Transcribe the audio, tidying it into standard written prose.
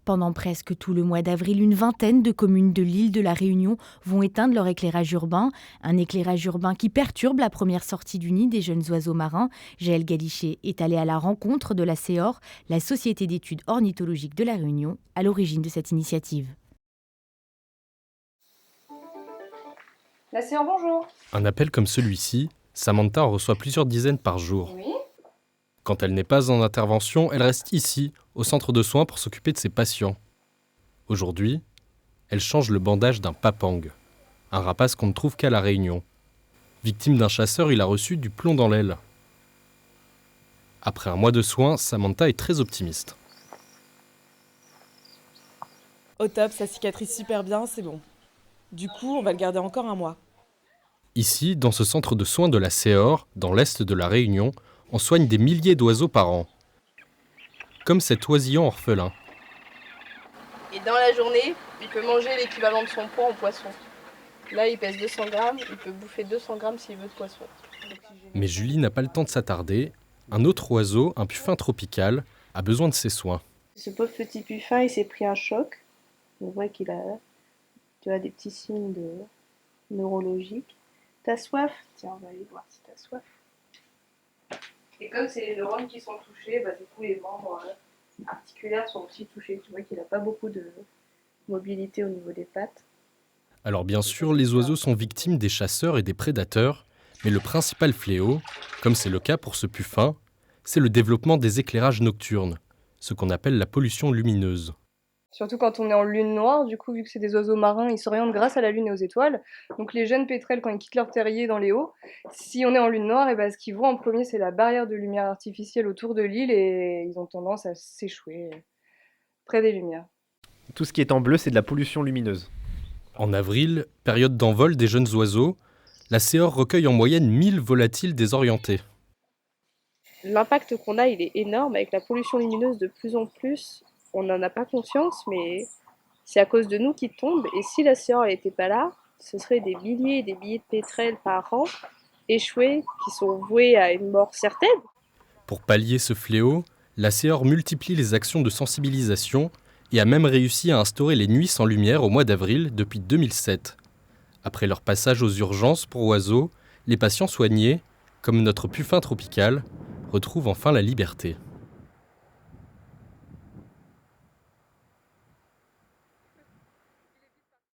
Pendant presque tout le mois d'avril, une vingtaine de communes de l'île de la Réunion vont éteindre leur éclairage urbain. Un éclairage urbain qui perturbe la première sortie du nid des jeunes oiseaux marins. Jaël Galichet est allé à la rencontre de la SEOR, la Société d'études ornithologiques de la Réunion, à l'origine de cette initiative. La SEOR, bonjour. Un appel comme celui-ci, Samantha en reçoit plusieurs dizaines par jour. Oui. Quand elle n'est pas en intervention, elle reste ici, au centre de soins, pour s'occuper de ses patients. Aujourd'hui, elle change le bandage d'un papang, un rapace qu'on ne trouve qu'à La Réunion. Victime d'un chasseur, il a reçu du plomb dans l'aile. Après un mois de soins, Samantha est très optimiste. Au top, ça cicatrise super bien, c'est bon. Du coup, on va le garder encore un mois. Ici, dans ce centre de soins de la SEOR, dans l'est de La Réunion, on soigne des milliers d'oiseaux par an. Comme cet oisillon orphelin. Et dans la journée, il peut manger l'équivalent de son poids en poisson. Là, il pèse 200 grammes, il peut bouffer 200 grammes s'il veut de poisson. Mais Julie n'a pas le temps de s'attarder. Un autre oiseau, un puffin tropical, a besoin de ses soins. Ce pauvre petit puffin, il s'est pris un choc. On voit qu'il a des petits signes neurologiques. T'as soif? Tiens, on va aller voir si t'as soif. Et comme c'est les neurones qui sont touchés, du coup les membres articulaires sont aussi touchés. Tu vois qu'il n'a pas beaucoup de mobilité au niveau des pattes. Alors bien sûr, les oiseaux sont victimes des chasseurs et des prédateurs, mais le principal fléau, comme c'est le cas pour ce puffin, c'est le développement des éclairages nocturnes, ce qu'on appelle la pollution lumineuse. Surtout quand on est en lune noire, du coup, vu que c'est des oiseaux marins, ils s'orientent grâce à la lune et aux étoiles. Donc les jeunes pétrels, quand ils quittent leur terrier dans les hauts, si on est en lune noire, ce qu'ils voient en premier, c'est la barrière de lumière artificielle autour de l'île et ils ont tendance à s'échouer près des lumières. Tout ce qui est en bleu, c'est de la pollution lumineuse. En avril, période d'envol des jeunes oiseaux, la SEOR recueille en moyenne 1000 volatiles désorientés. L'impact qu'on a, il est énorme avec la pollution lumineuse de plus en plus. On n'en a pas conscience, mais c'est à cause de nous qu'ils tombent. Et si la SEOR n'était pas là, ce serait des milliers et des milliers de pétrels par an échoués qui sont voués à une mort certaine. Pour pallier ce fléau, la SEOR multiplie les actions de sensibilisation et a même réussi à instaurer les nuits sans lumière au mois d'avril depuis 2007. Après leur passage aux urgences pour oiseaux, les patients soignés, comme notre puffin tropical, retrouvent enfin la liberté.